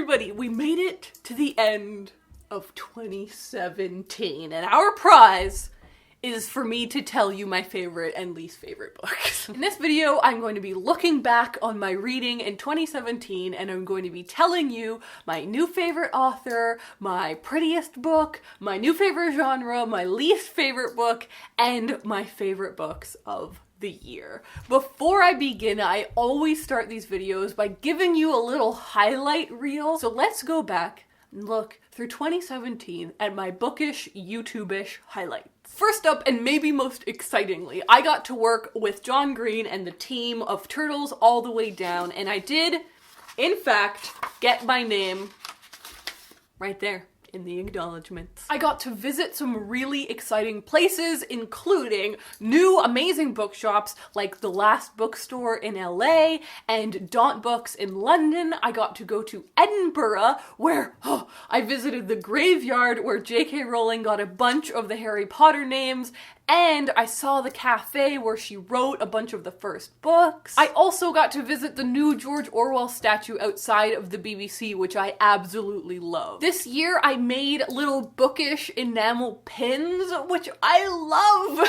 everybody, we made it to the end of 2017, and our prize is for me to tell you my favorite and least favorite books. In this video, I'm going to be looking back on my reading in 2017, and I'm going to be telling you my new favorite author, my prettiest book, my new favorite genre, my least favorite book, and my favorite books of the year. Before I begin, I always start these videos by giving you a little highlight reel. So let's go back and look through 2017 at my bookish, YouTube-ish highlights. First up, and maybe most excitingly, I got to work with John Green and the team of Turtles All the Way Down, and I did, in fact, get my name right there in the acknowledgements. I got to visit some really exciting places, including new amazing bookshops like the Last Bookstore in LA and Daunt Books in London. I got to go to Edinburgh, where I visited the graveyard where J.K. Rowling got a bunch of the Harry Potter names, and I saw the cafe where she wrote a bunch of the first books. I also got to visit the new George Orwell statue outside of the BBC, which I absolutely love. This year I made little bookish enamel pins, which I love.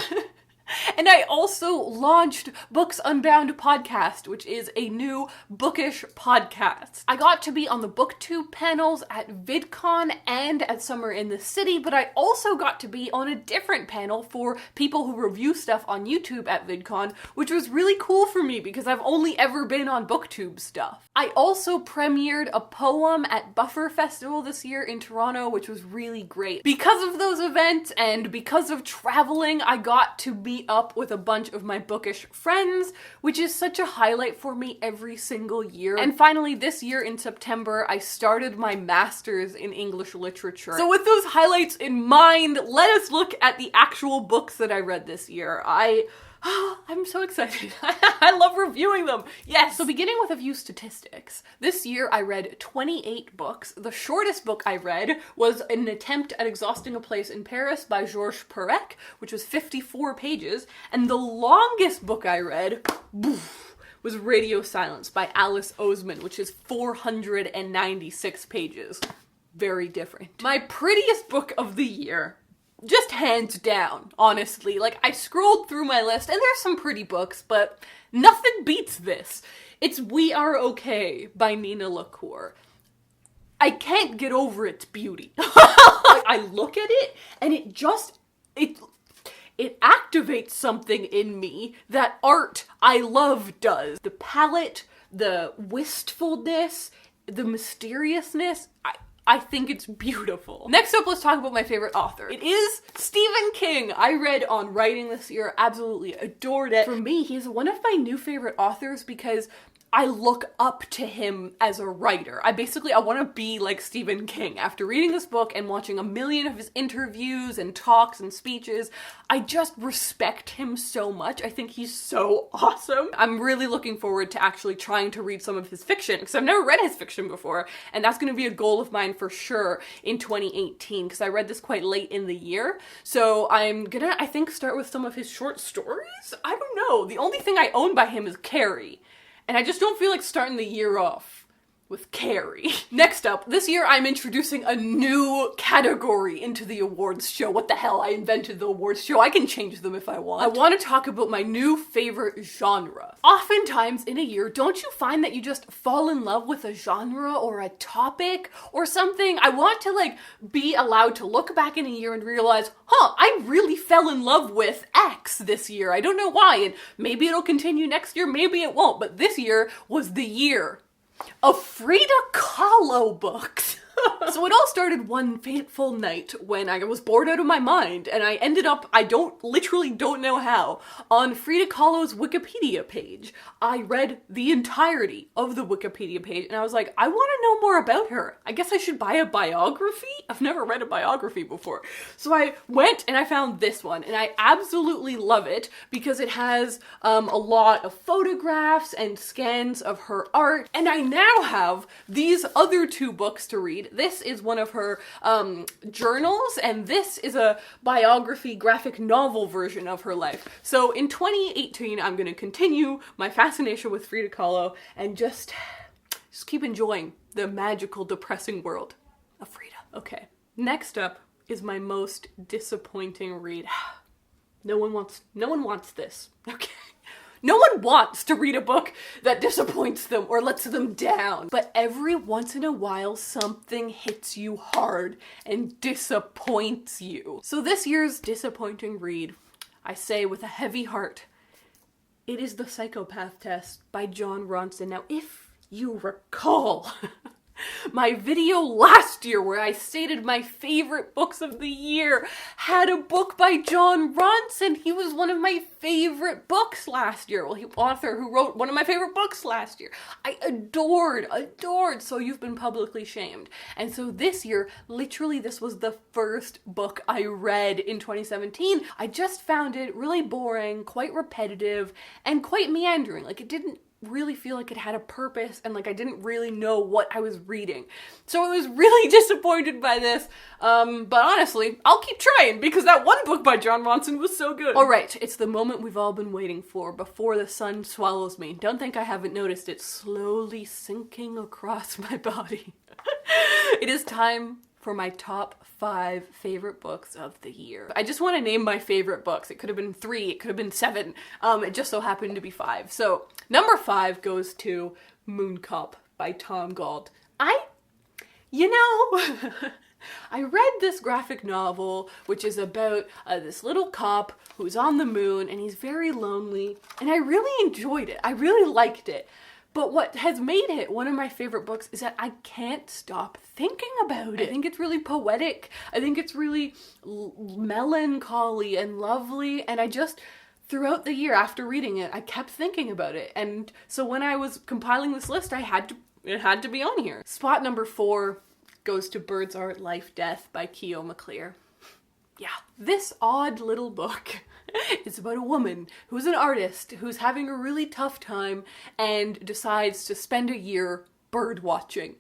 And I also launched Books Unbound podcast, which is a new bookish podcast. I got to be on the BookTube panels at VidCon and at Summer in the City, but I also got to be on a different panel for people who review stuff on YouTube at VidCon, which was really cool for me because I've only ever been on BookTube stuff. I also premiered a poem at Buffer Festival this year in Toronto, which was really great. Because of those events and because of traveling, I got to meet up with a bunch of my bookish friends, which is such a highlight for me every single year. And finally, this year in September, I started my master's in English literature. So with those highlights in mind, let us look at the actual books that I read this year. I'm so excited. I love reviewing them. Yes. So beginning with a few statistics. This year I read 28 books. The shortest book I read was An Attempt at Exhausting a Place in Paris by Georges Perec, which was 54 pages. And the longest book I read was Radio Silence by Alice Oseman, which is 496 pages. Very different. My prettiest book of the year, just hands down, honestly. Like, I scrolled through my list, and there's some pretty books, but nothing beats this. It's We Are Okay by Nina LaCour. I can't get over its beauty. I look at it, and it activates something in me that art I love does. The palette, the wistfulness, the mysteriousness, I think it's beautiful. Next up, let's talk about my favorite author. It is Stephen King. I read On Writing this year, absolutely adored it. For me, he's one of my new favorite authors because I look up to him as a writer. I want to be like Stephen King. After reading this book and watching a million of his interviews and talks and speeches, I just respect him so much. I think he's so awesome. I'm really looking forward to actually trying to read some of his fiction because I've never read his fiction before, and that's going to be a goal of mine for sure in 2018 because I read this quite late in the year. So I'm gonna, I think, start with some of his short stories? I don't know. The only thing I own by him is Carrie. And I just don't feel like starting the year off with Carrie. Next up, this year I'm introducing a new category into the awards show. What the hell? I invented the awards show. I can change them if I want. I want to talk about my new favorite genre. Oftentimes in a year, don't you find that you just fall in love with a genre or a topic or something? I want to be allowed to look back in a year and realize, I really fell in love with X this year. I don't know why, and maybe it'll continue next year, maybe it won't, but this year was the year of Frida Kahlo books. So it all started one fateful night when I was bored out of my mind, and I ended up, literally don't know how, on Frida Kahlo's Wikipedia page. I read the entirety of the Wikipedia page, and I was like, I want to know more about her. I guess I should buy a biography? I've never read a biography before. So I went and I found this one, and I absolutely love it because it has a lot of photographs and scans of her art, and I now have these other two books to read. This is one of her journals, and this is a biography graphic novel version of her life. So in 2018, I'm going to continue my fascination with Frida Kahlo and just keep enjoying the magical, depressing world of Frida. Okay, next up is my most disappointing read. No one wants this, okay? No one wants to read a book that disappoints them or lets them down. But every once in a while, something hits you hard and disappoints you. So this year's disappointing read, I say with a heavy heart, it is The Psychopath Test by Jon Ronson. Now, if you recall my video last year where I stated my favorite books of the year had a book by Jon Ronson. He was one of my favorite books last year. Well, author who wrote one of my favorite books last year. I adored So You've Been Publicly Shamed. And so this year, literally this was the first book I read in 2017. I just found it really boring, quite repetitive, and quite meandering. Like, it didn't really feel like it had a purpose, and like I didn't really know what I was reading. So I was really disappointed by this, but honestly, I'll keep trying because that one book by Jon Ronson was so good. Alright, it's the moment we've all been waiting for, before the sun swallows me. Don't think I haven't noticed it slowly sinking across my body. It is time for my top 5 favorite books of the year. I just want to name my favorite books. It could have been 3, it could have been 7. It just so happened to be 5. So number 5 goes to Moon Cop by Tom Gauld. I read this graphic novel, which is about this little cop who's on the moon and he's very lonely, and I really enjoyed it. I really liked it. But what has made it one of my favorite books is that I can't stop thinking about it. I think it's really poetic. I think it's really melancholy and lovely. And I just, throughout the year after reading it, I kept thinking about it. And so when I was compiling this list, it had to be on here. Spot number 4 goes to Birds Art Life Death by Keo McClear. Yeah, this odd little book is about a woman who's an artist who's having a really tough time and decides to spend a year bird watching.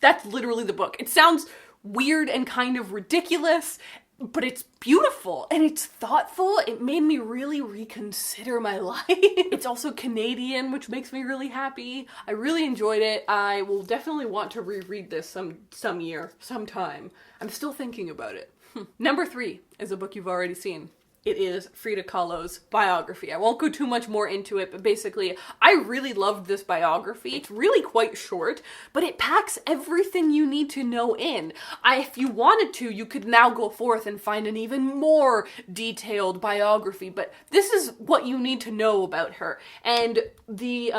That's literally the book. It sounds weird and kind of ridiculous, but it's beautiful and it's thoughtful. It made me really reconsider my life. It's also Canadian, which makes me really happy. I really enjoyed it. I will definitely want to reread this sometime. I'm still thinking about it. Number 3 is a book you've already seen. It is Frida Kahlo's biography. I won't go too much more into it, but basically, I really loved this biography. It's really quite short, but it packs everything you need to know in. If you wanted to, you could now go forth and find an even more detailed biography, but this is what you need to know about her. And the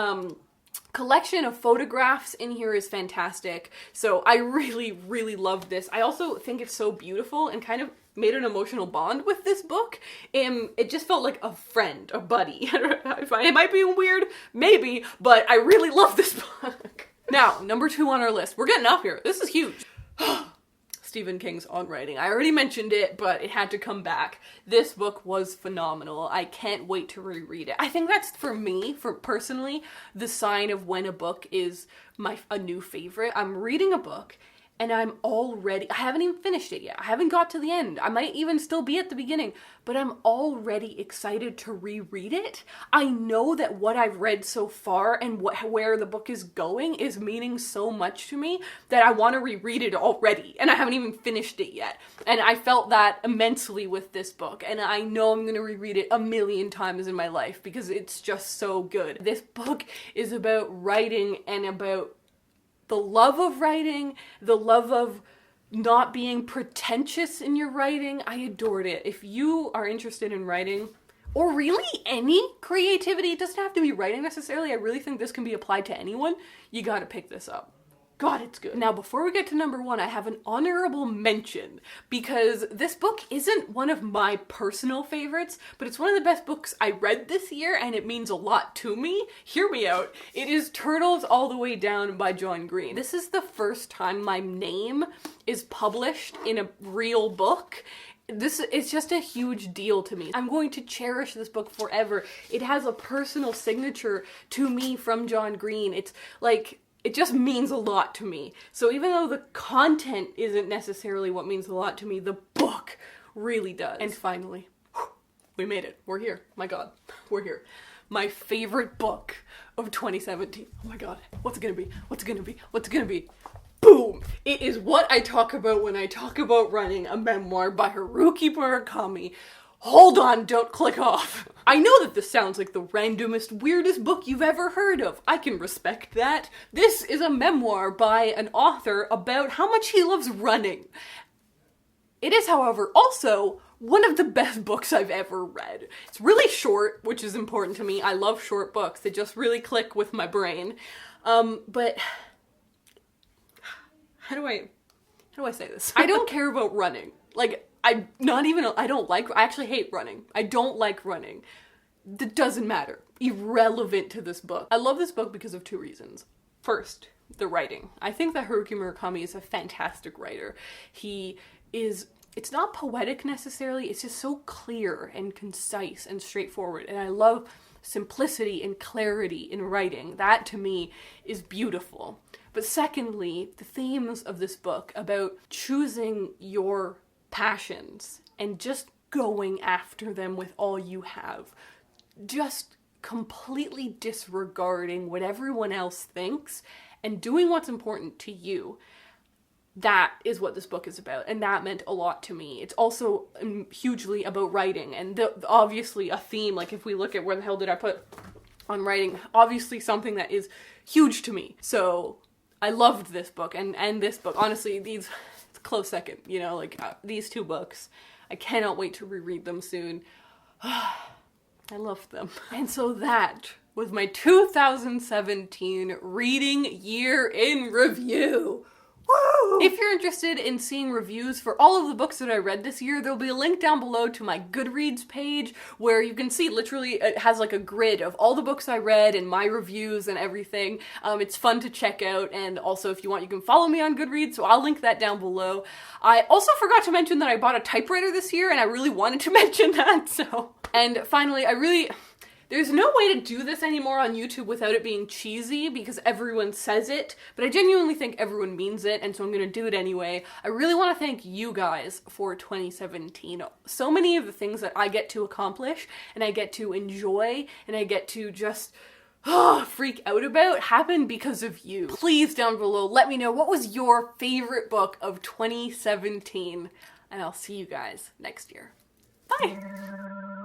collection of photographs in here is fantastic. So I really, really loved this. I also think it's so beautiful and kind of made an emotional bond with this book. It just felt like a friend, a buddy. It might be weird, maybe, but I really love this book. Now, number 2 on our list. We're getting up here. This is huge. Stephen King's On Writing. I already mentioned it, but it had to come back. This book was phenomenal. I can't wait to reread it. I think that's, for me, personally, the sign of when a book is a new favorite. I'm reading a book and I haven't even finished it yet. I haven't got to the end. I might even still be at the beginning, but I'm already excited to reread it. I know that what I've read so far and where the book is going is meaning so much to me that I want to reread it already, and I haven't even finished it yet. And I felt that immensely with this book, and I know I'm going to reread it a million times in my life because it's just so good. This book is about writing and about the love of writing, the love of not being pretentious in your writing. I adored it. If you are interested in writing, or really any creativity, it doesn't have to be writing necessarily, I really think this can be applied to anyone, you gotta pick this up. God, it's good. Now, before we get to number 1, I have an honorable mention because this book isn't one of my personal favorites, but it's one of the best books I read this year and it means a lot to me. Hear me out. It is Turtles All the Way Down by John Green. This is the first time my name is published in a real book. This is just a huge deal to me. I'm going to cherish this book forever. It has a personal signature to me from John Green. It's like, it just means a lot to me. So even though the content isn't necessarily what means a lot to me, the book really does. And finally, we made it. We're here. My God, we're here. my favorite book of 2017. Oh my god, what's it gonna be? What's it gonna be? What's it gonna be? Boom! It is what I talk about when I talk about running, a memoir by Haruki Murakami. Hold on, don't click off. I know that this sounds like the randomest, weirdest book you've ever heard of. I can respect that. This is a memoir by an author about how much he loves running. It is, however, also one of the best books I've ever read. It's really short, which is important to me. I love short books. They just really click with my brain. But how do I say this? I don't care about running. Like, I actually hate running. I don't like running. That doesn't matter. Irrelevant to this book. I love this book because of two reasons. First, the writing. I think that Haruki Murakami is a fantastic writer. It's not poetic necessarily, it's just so clear and concise and straightforward. And I love simplicity and clarity in writing. That to me is beautiful. But secondly, the themes of this book about choosing your passions and just going after them with all you have. Just completely disregarding what everyone else thinks and doing what's important to you. That is what this book is about, and that meant a lot to me. It's also hugely about writing, and obviously a theme, like if we look at where the hell did I put on writing, obviously something that is huge to me. So I loved this book, and this book. Honestly, it's a close second, you know, like these two books. I cannot wait to reread them soon. I loved them. And so that was my 2017 reading year in review. Woo! If you're interested in seeing reviews for all of the books that I read this year, there'll be a link down below to my Goodreads page where you can see literally it has like a grid of all the books I read and my reviews and everything. It's fun to check out, and also if you want you can follow me on Goodreads, so I'll link that down below. I also forgot to mention that I bought a typewriter this year and I really wanted to mention that, so. And finally, there's no way to do this anymore on YouTube without it being cheesy because everyone says it, but I genuinely think everyone means it, and so I'm gonna do it anyway. I really want to thank you guys for 2017. So many of the things that I get to accomplish, and I get to enjoy, and I get to just freak out about happened because of you. Please down below, let me know what was your favorite book of 2017, and I'll see you guys next year. Bye!